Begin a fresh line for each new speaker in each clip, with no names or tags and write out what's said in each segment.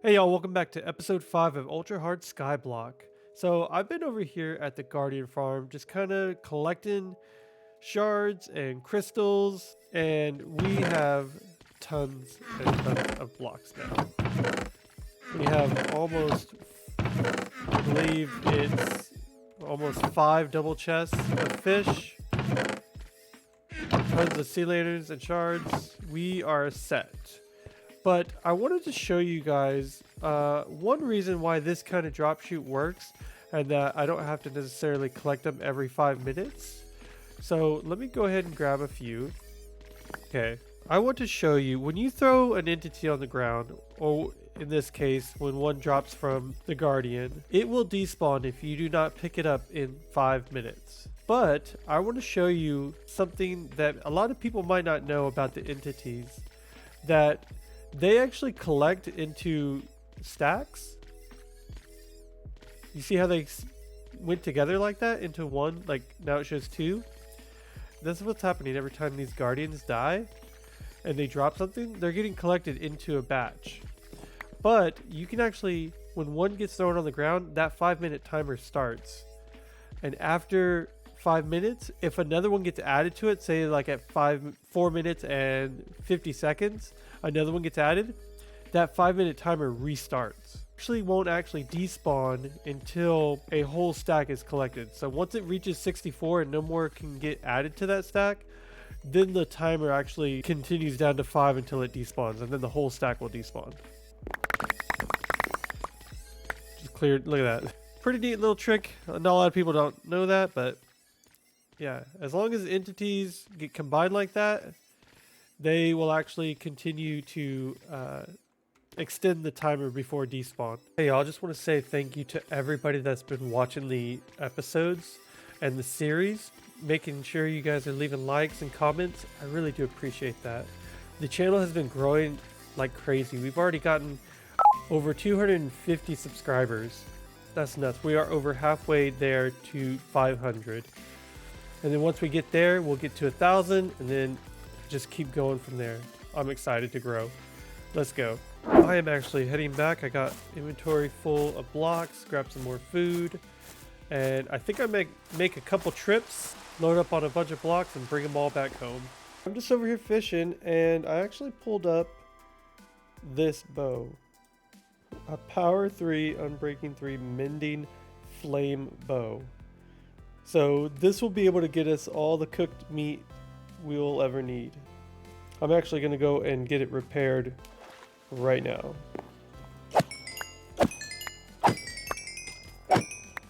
Hey y'all, welcome back to episode 5 of Ultra Hard Skyblock. So I've been over here at the Guardian farm just kind of collecting shards and crystals, and we have tons and tons of blocks now. We have almost, I believe it's almost 5 double chests of fish, tons of sea lanterns and shards. We are set. But I wanted to show you guys one reason why this kind of dropshoot works and that I don't have to necessarily collect them every 5 minutes. So let me go ahead and grab a few. Okay, I want to show you when you throw an entity on the ground, or in this case, when one drops from the Guardian, it will despawn if you do not pick it up in 5 minutes. But I want to show you something that a lot of people might not know about the entities, that they actually collect into stacks. You see how they went together like that into one? Like now it shows 2. This is what's happening every time these guardians die and they drop something. They're getting collected into a batch. But you can actually, when one gets thrown on the ground, that 5-minute timer starts. And after 5 minutes, if another one gets added to it, say like at 4 minutes and 50 seconds, another one gets added, that 5-minute timer restarts. Actually won't actually despawn until a whole stack is collected. So once it reaches 64 and no more can get added to that stack, then the timer actually continues down to 5 until it despawns, and then the whole stack will despawn. Just cleared, look at that. Pretty neat little trick. Not a lot of people don't know that, but yeah, as long as entities get combined like that, they will actually continue to extend the timer before despawn. Hey y'all, I just want to say thank you to everybody that's been watching the episodes and the series, making sure you guys are leaving likes and comments. I really do appreciate that. The channel has been growing like crazy. We've already gotten over 250 subscribers. That's nuts. We are over halfway there to 500. And then once we get there, we'll get to 1,000 and then just keep going from there. I'm excited to grow. Let's go. I am actually heading back. I got inventory full of blocks, grab some more food, and I think I make a couple trips, load up on a bunch of blocks and bring them all back home. I'm just over here fishing, and I actually pulled up this bow. A Power 3 Unbreaking 3 Mending Flame Bow. So this will be able to get us all the cooked meat we'll ever need. I'm actually going to go and get it repaired right now.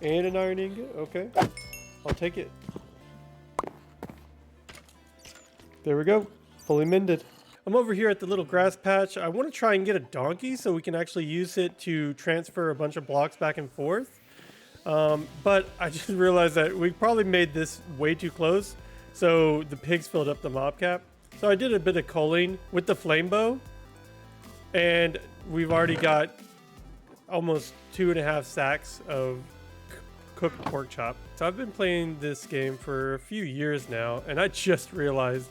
And an iron ingot, okay. I'll take it. There we go, fully mended. I'm over here at the little grass patch. I want to try and get a donkey so we can actually use it to transfer a bunch of blocks back and forth. But I just realized that we probably made this way too close, so the pigs filled up the mob cap. So I did a bit of culling with the flame bow, and we've already got almost 2.5 sacks of cooked pork chop. So I've been playing this game for a few years now, and I just realized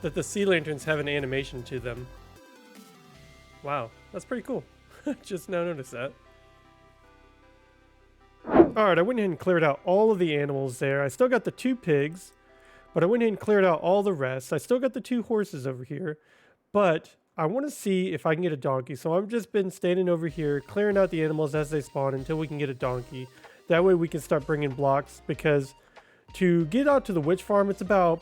that the sea lanterns have an animation to them. Wow, that's pretty cool. Just now noticed that. Alright, I went ahead and cleared out all of the animals there. I still got the 2 pigs, but I went ahead and cleared out all the rest. I still got the 2 horses over here, but I want to see if I can get a donkey. So I've just been standing over here, clearing out the animals as they spawn until we can get a donkey. That way we can start bringing blocks, because to get out to the witch farm, it's about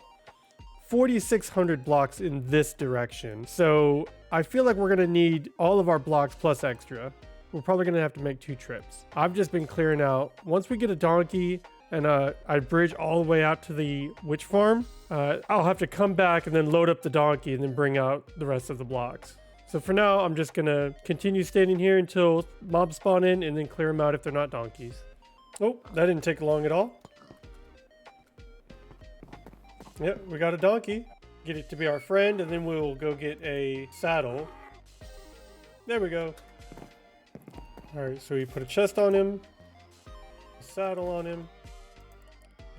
4,600 blocks in this direction. So I feel like we're going to need all of our blocks plus extra. We're probably going to have to make 2 trips. I've just been clearing out. Once we get a donkey and I bridge all the way out to the witch farm, I'll have to come back and then load up the donkey and then bring out the rest of the blocks. So for now, I'm just going to continue standing here until mobs spawn in and then clear them out if they're not donkeys. Oh, that didn't take long at all. Yep, we got a donkey. Get it to be our friend, and then we'll go get a saddle. There we go. Alright, so we put a chest on him, a saddle on him,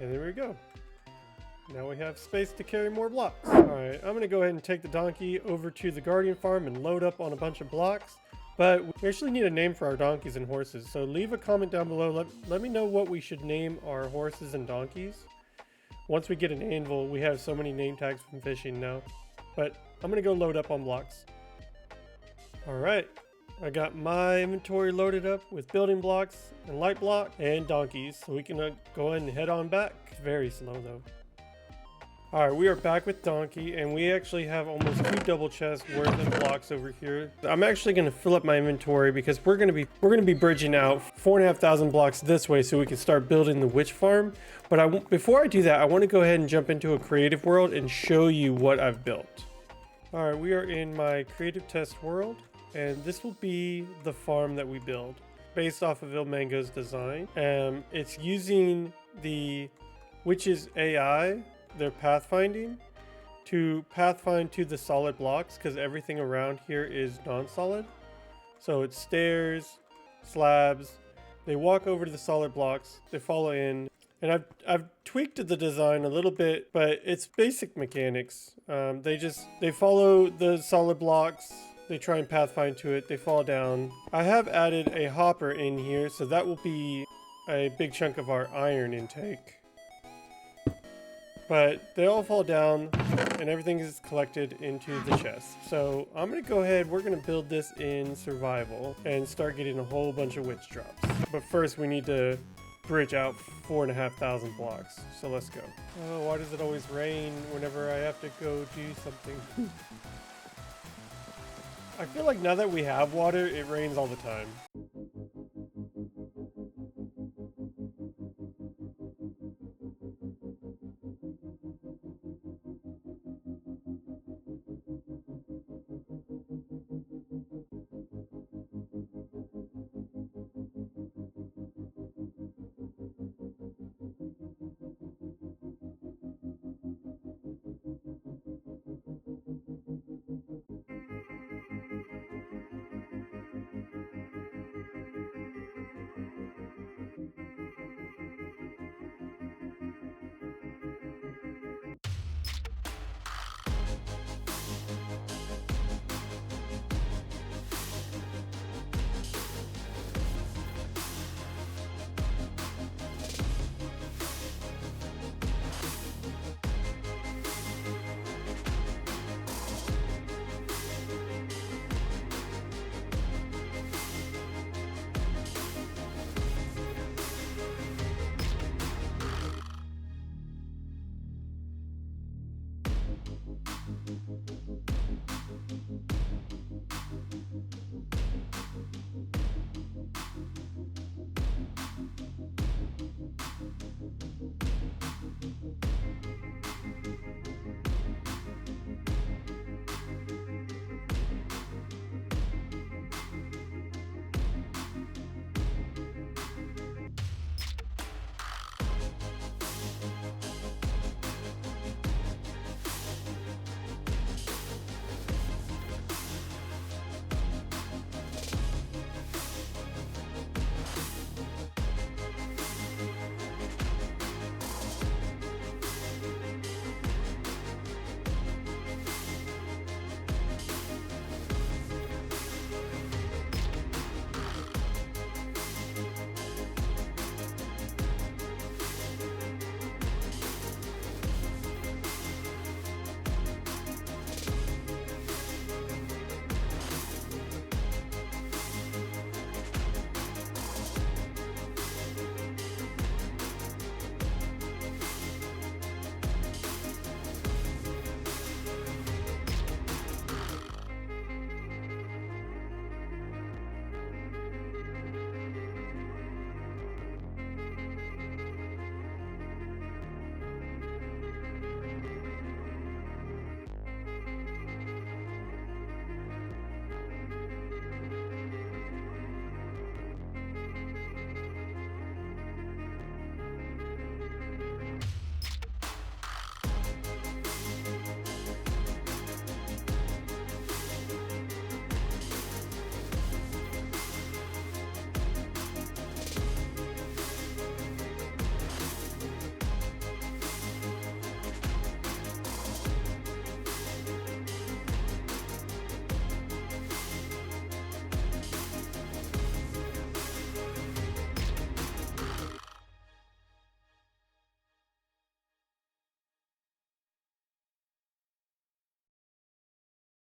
and there we go. Now we have space to carry more blocks. Alright, I'm going to go ahead and take the donkey over to the Guardian farm and load up on a bunch of blocks. But we actually need a name for our donkeys and horses. So leave a comment down below. Let me know what we should name our horses and donkeys. Once we get an anvil, we have so many name tags from fishing now. But I'm gonna go load up on blocks. All right, I got my inventory loaded up with building blocks and light block and donkeys. So we can go ahead and head on back. It's very slow though. All right, we are back with donkey, and we actually have almost 2 double chests worth of blocks over here. I'm actually going to fill up my inventory because we're going to be bridging out 4,500 blocks this way so we can start building the witch farm. But before I do that, I want to go ahead and jump into a creative world and show you what I've built. All right, we are in my creative test world, and this will be the farm that we build based off of Ilmango's design. It's using the witch's AI, their pathfinding, to pathfind to the solid blocks, because everything around here is non-solid. So it's stairs, slabs. They walk over to the solid blocks, they follow in, and I've tweaked the design a little bit, but it's basic mechanics. They follow the solid blocks, they try and pathfind to it, they fall down. I have added a hopper in here, so that will be a big chunk of our iron intake. But they all fall down and everything is collected into the chest. So I'm going to go ahead, we're going to build this in survival and start getting a whole bunch of witch drops. But first we need to bridge out 4,500 blocks. So let's go. Oh, why does it always rain whenever I have to go do something? I feel like now that we have water, it rains all the time.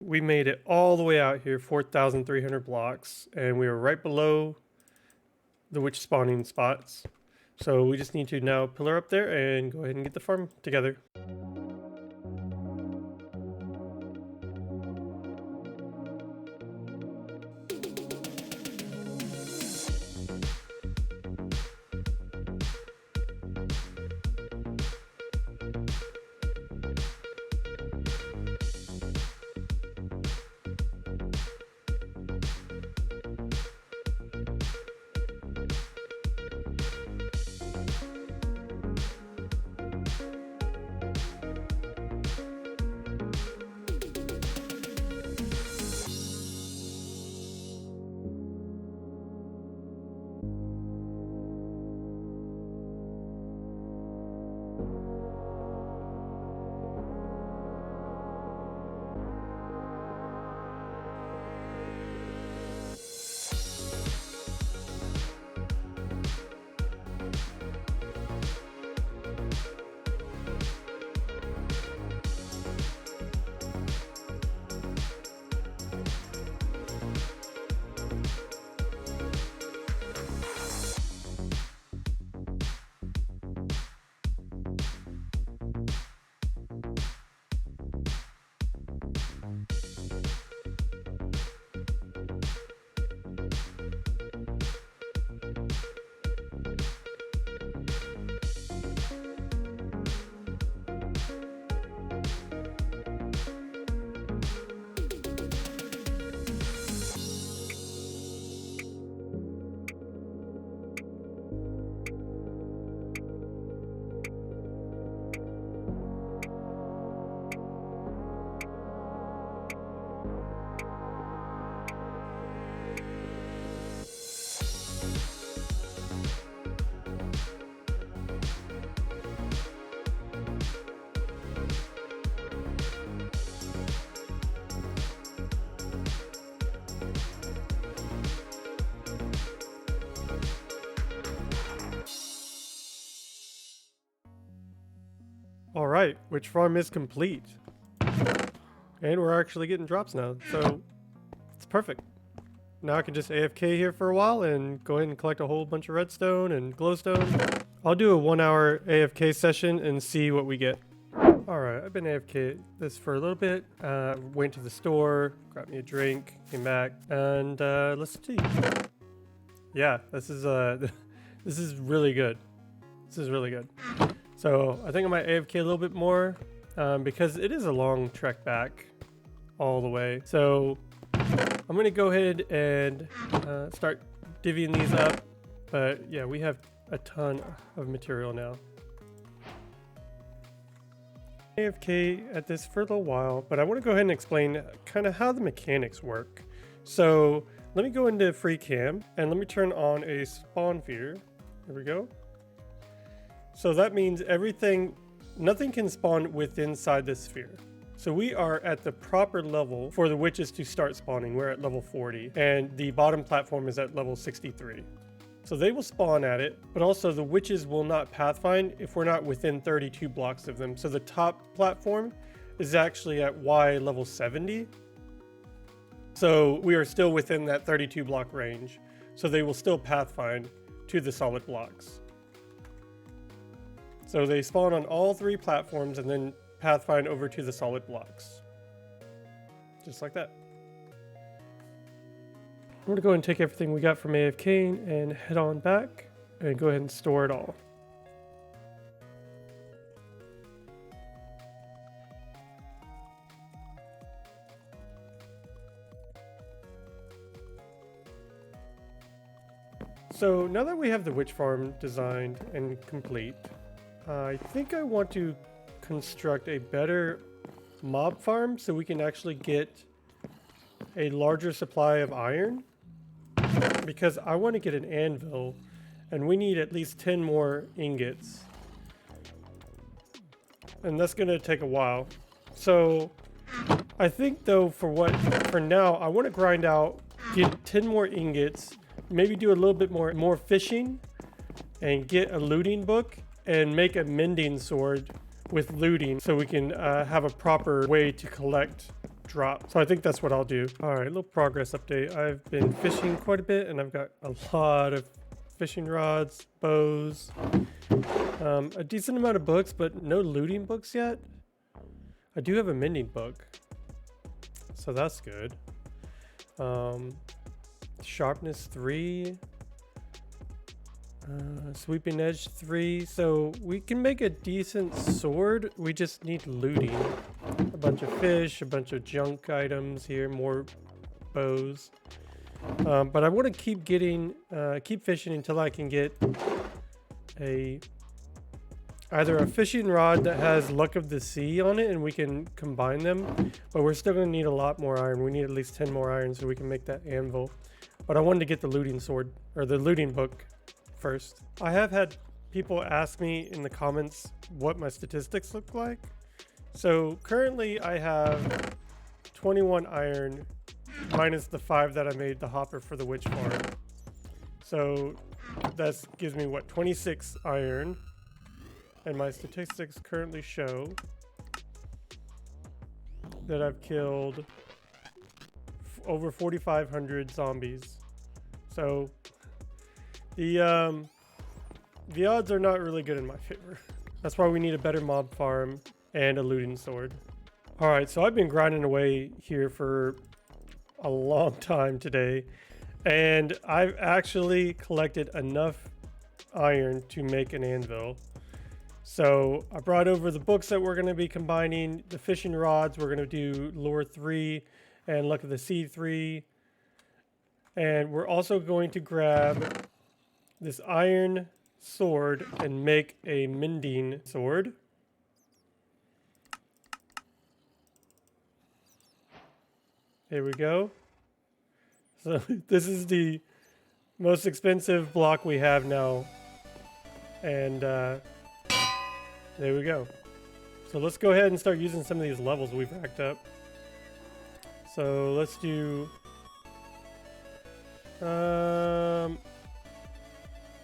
we made it all the way out here, 4,300 blocks, and we were right below the witch spawning spots. So we just need to now pillar up there and go ahead and get the farm together. All right, witch farm is complete. And we're actually getting drops now, so it's perfect. Now I can just AFK here for a while and go ahead and collect a whole bunch of redstone and glowstone. I'll do a 1 hour AFK session and see what we get. All right, I've been AFK this for a little bit. Went to the store, got me a drink, came back, and let's see. Yeah, this is really good. This is really good. So I think I might AFK a little bit more because it is a long trek back all the way. So I'm going to go ahead and start divvying these up. But yeah, we have a ton of material now. AFK at this for a little while, but I want to go ahead and explain kind of how the mechanics work. So let me go into free cam and let me turn on a spawn feeder. There we go. So that means nothing can spawn within inside this sphere. So we are at the proper level for the witches to start spawning. We're at level 40 and the bottom platform is at level 63. So they will spawn at it, but also the witches will not pathfind if we're not within 32 blocks of them. So the top platform is actually at Y level 70. So we are still within that 32 block range. So they will still pathfind to the solid blocks. So they spawn on all 3 platforms and then pathfind over to the solid blocks. Just like that. I'm gonna go ahead and take everything we got from AFK and head on back and go ahead and store it all. So now that we have the witch farm designed and complete, I think I want to construct a better mob farm so we can actually get a larger supply of iron, because I want to get an anvil and we need at least 10 more ingots, and that's going to take a while. So I think though for now I want to grind out, get 10 more ingots, maybe do a little bit more fishing and get a looting book and make a mending sword with looting so we can have a proper way to collect drop. So I think that's what I'll do. All right, little progress update. I've been fishing quite a bit, and I've got a lot of fishing rods, bows, a decent amount of books, but no looting books yet. I do have a mending book, so that's good. Sharpness 3, sweeping edge 3, so we can make a decent sword. We just need looting. A bunch of fish, a bunch of junk items here, more bows. But I want to keep fishing until I can get either a fishing rod that has Luck of the Sea on it and we can combine them, but we're still going to need a lot more iron. We need at least 10 more iron so we can make that anvil. But I wanted to get the looting sword, or the looting book first. I have had people ask me in the comments what my statistics look like. So currently I have 21 iron minus the 5 that I made the hopper for the witch farm. So that gives me what, 26 iron. And my statistics currently show that I've killed over 4,500 zombies. So the odds are not really good in my favor. That's why we need a better mob farm and a looting sword. All right, so I've been grinding away here for a long time today, and I've actually collected enough iron to make an anvil. So I brought over the books that we're going to be combining, the fishing rods. We're going to do lure 3 and Luck of the Sea 3, and we're also going to grab this iron sword and make a mending sword. Here we go. So this is the most expensive block we have now. And there we go. So let's go ahead and start using some of these levels we've racked up. So let's do...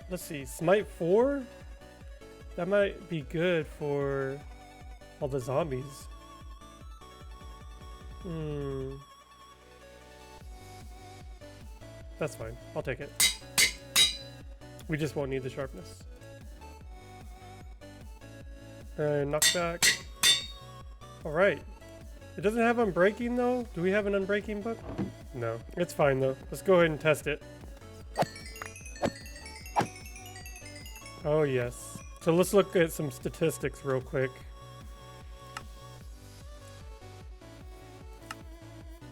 let's see, Smite 4? That might be good for all the zombies. That's fine. I'll take it. We just won't need the sharpness. And knockback. Alright. It doesn't have unbreaking though? Do we have an unbreaking book? No. It's fine though. Let's go ahead and test it. Oh yes. So let's look at some statistics real quick.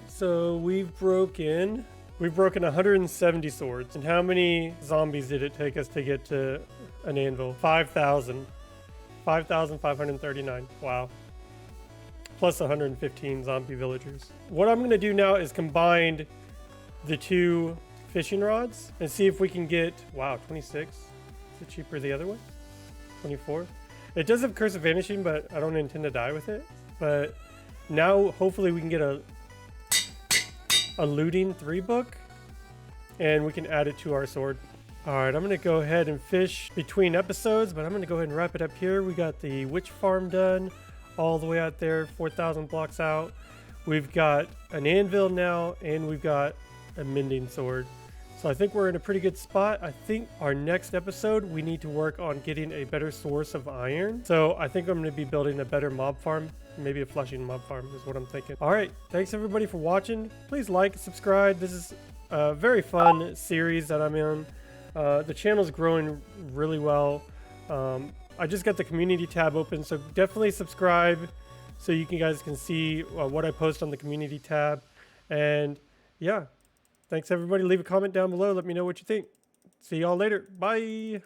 So we've broken 170 swords. And how many zombies did it take us to get to an anvil? 5,000. 5,539. Wow. Plus 115 zombie villagers. What I'm going to do now is combine the 2 fishing rods and see if we can get... Wow, 26. Is it cheaper the other way? 24. It does have Curse of Vanishing, but I don't intend to die with it. But now hopefully we can get a looting 3 book and we can add it to our sword. Alright, I'm going to go ahead and fish between episodes, but I'm going to go ahead and wrap it up here. We got the witch farm done all the way out there, 4,000 blocks out. We've got an anvil now, and we've got a mending sword. So I think we're in a pretty good spot. I think our next episode, we need to work on getting a better source of iron. So I think I'm going to be building a better mob farm. Maybe a flushing mob farm is what I'm thinking. Alright, thanks everybody for watching. Please like, subscribe. This is a very fun series that I'm in. The channel's growing really well. I just got the community tab open, so definitely subscribe so you guys can see what I post on the community tab. And yeah, thanks everybody. Leave a comment down below. Let me know what you think. See y'all later. Bye.